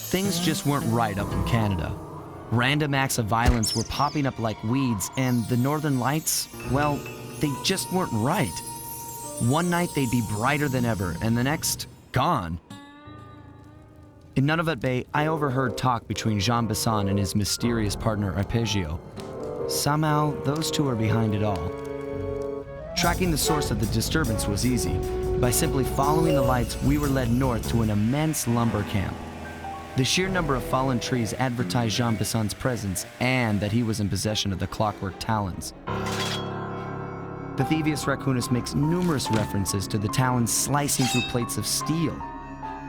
Things just weren't right up in Canada. Random acts of violence were popping up like weeds, and the Northern Lights, well, they just weren't right. One night they'd be brighter than ever, and the next, gone. In Nunavut Bay, I overheard talk between Jean Besson and his mysterious partner Arpeggio. Somehow, those two are behind it all. Tracking the source of the disturbance was easy. By simply following the lights, we were led north to an immense lumber camp. The sheer number of fallen trees advertised Jean Besson's presence and that he was in possession of the clockwork talons. The Thievius Raccoonus makes numerous references to the talons slicing through plates of steel.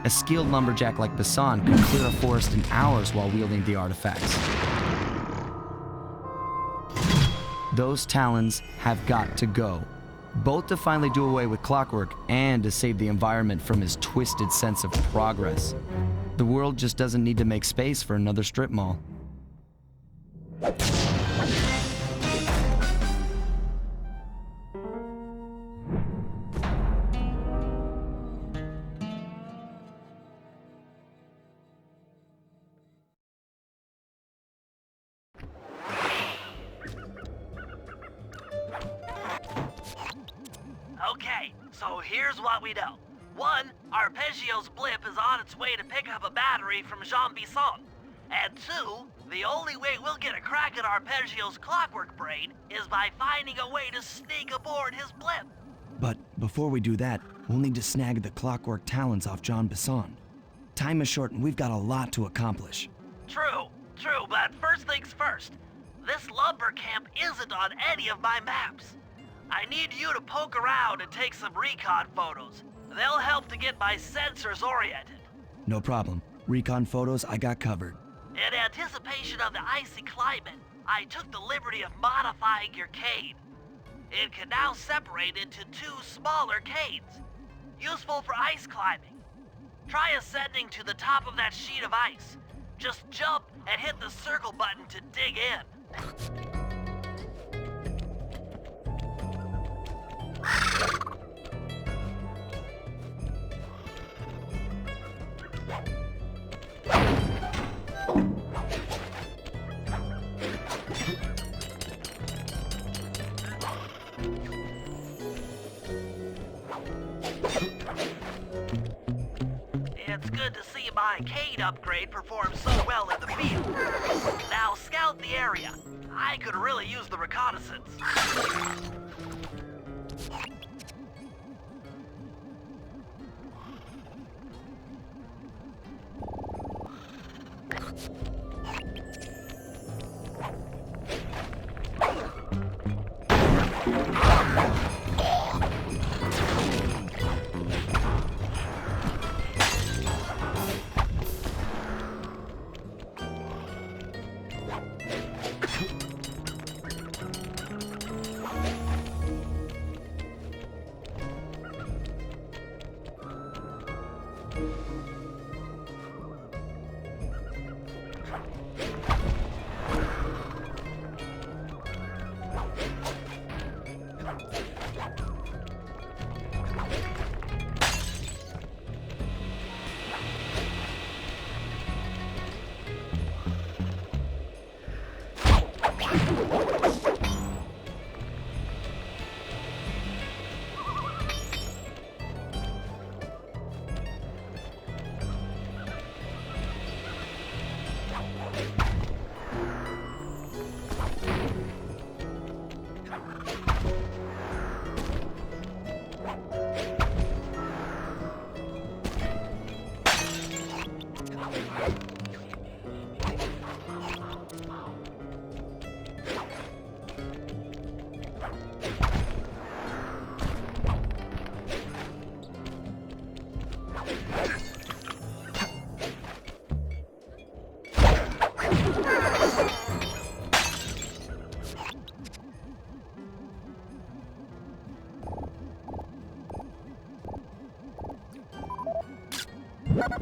A skilled lumberjack like Besson could clear a forest in hours while wielding the artifacts. Those talons have got to go, both to finally do away with clockwork and to save the environment from his twisted sense of progress. The world just doesn't need to make space for another strip mall. Okay, so here's what we know. 1, Arpeggio's blip is on its way to pick up a battery from Jean Besson. And 2, the only way we'll get a crack at Arpeggio's clockwork brain is by finding a way to sneak aboard his blip. But before we do that, we'll need to snag the clockwork talons off Jean Besson. Time is short and we've got a lot to accomplish. True, but first things first. This lumber camp isn't on any of my maps. I need you to poke around and take some recon photos. They'll help to get my sensors oriented. No problem. Recon photos I got covered. In anticipation of the icy climate, I took the liberty of modifying your cane. It can now separate into 2 smaller canes, useful for ice climbing. Try ascending to the top of that sheet of ice. Just jump and hit the circle button to dig in. It's good to see my cane upgrade perform so well in the field. Now scout the area. I could really use the reconnaissance.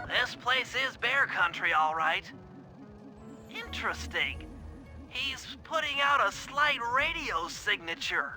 This place is bear country, all right. Interesting. He's putting out a slight radio signature.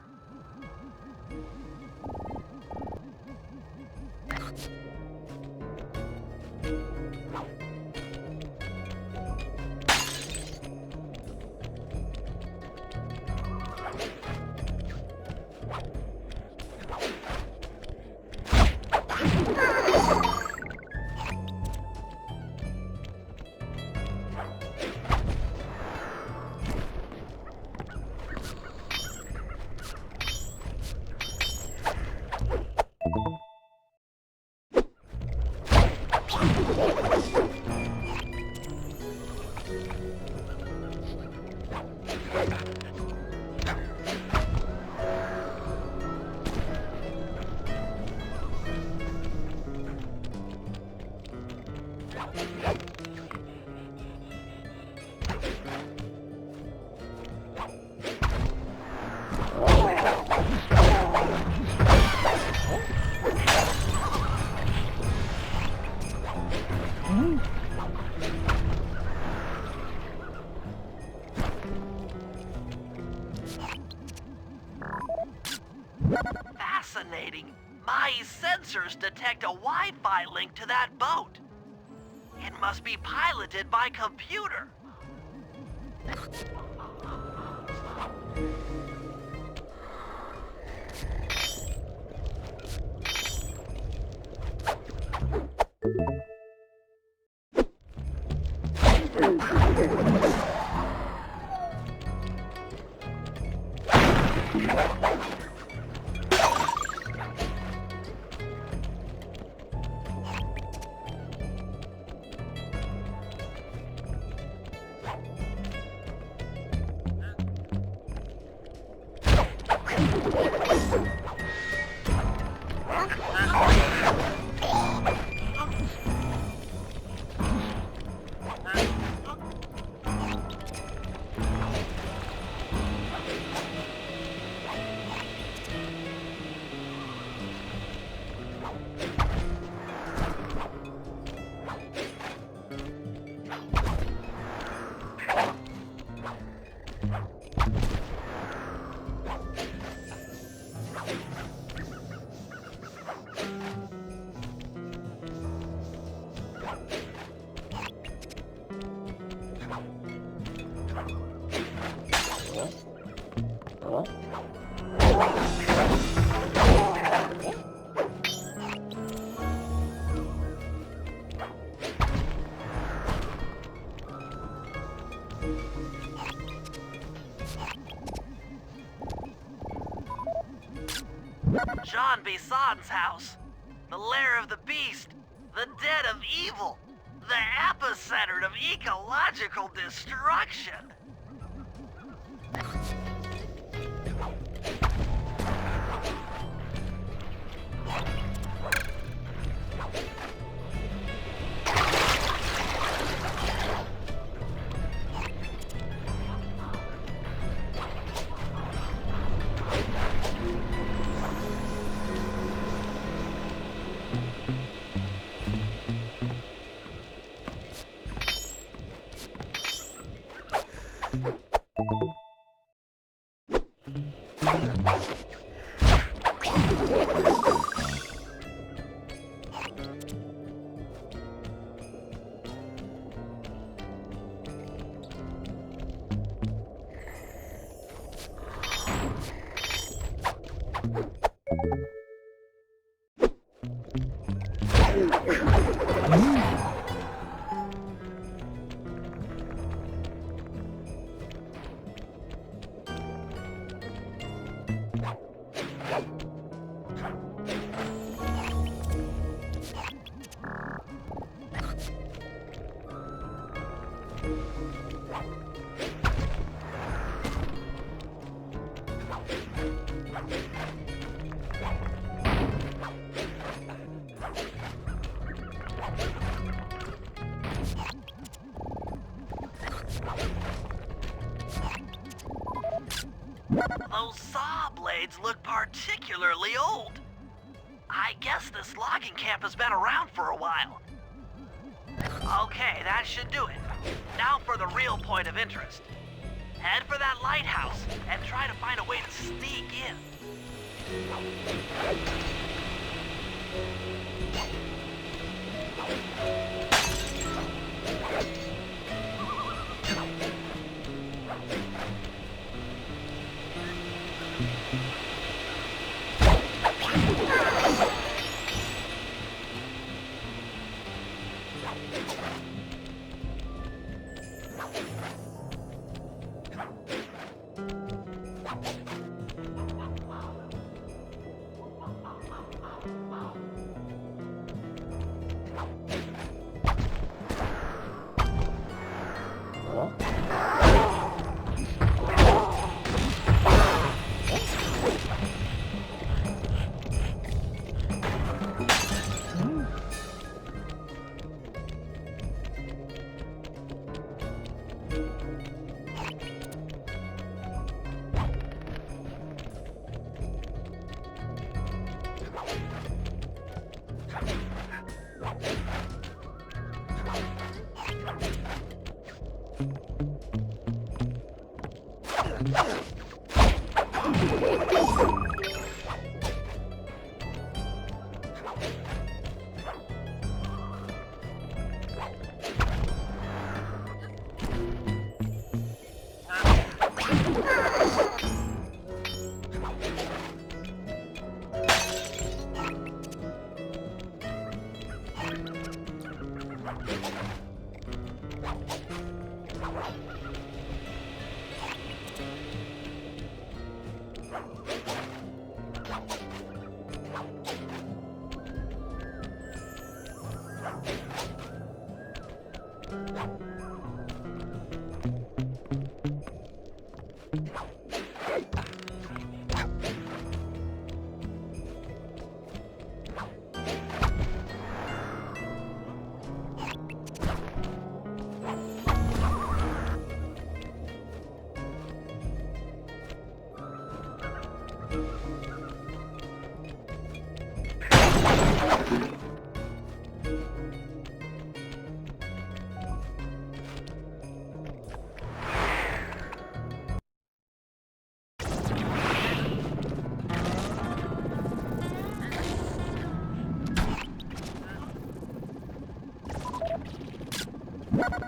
Fascinating. My sensors detect a Wi-Fi link to that boat. It must be piloted by computer. Jean Bison's house. The lair of the beast. The den of evil. The epicenter of ecological destruction. Those saw blades look particularly old. I guess this logging camp has been around for a while. Okay, that should do it. Now for the real point of interest. Head for that lighthouse and try to find a way to sneak in.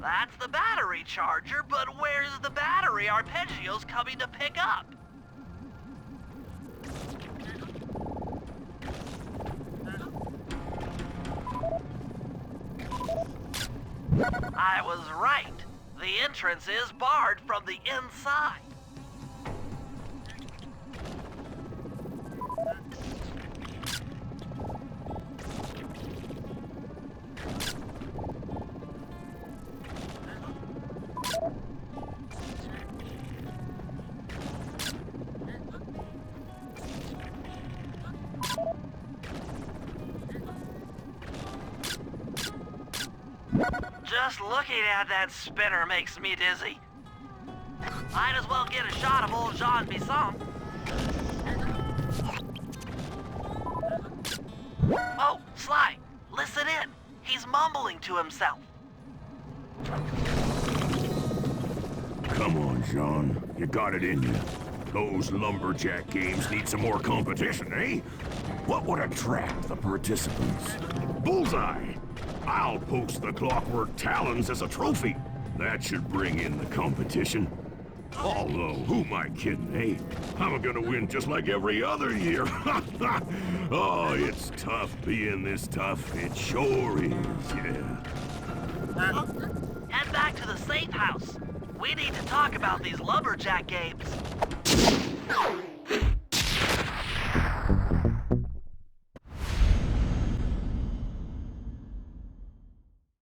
That's the battery charger, but where's the battery Arpeggio's coming to pick up? I was right. The entrance is barred from the inside. Just looking at that spinner makes me dizzy. Might as well get a shot of old Jean Bisson. Oh, Sly, listen in. He's mumbling to himself. Come on, Jean. You got it in you. Those lumberjack games need some more competition, eh? What would attract the participants? Bullseye! I'll post the clockwork talons as a trophy. That should bring in the competition. Although, who am I kidding, eh? I'm gonna win just like every other year. Oh, it's tough being this tough. It sure is, yeah. Head back to the safe house. We need to talk about these lumberjack games.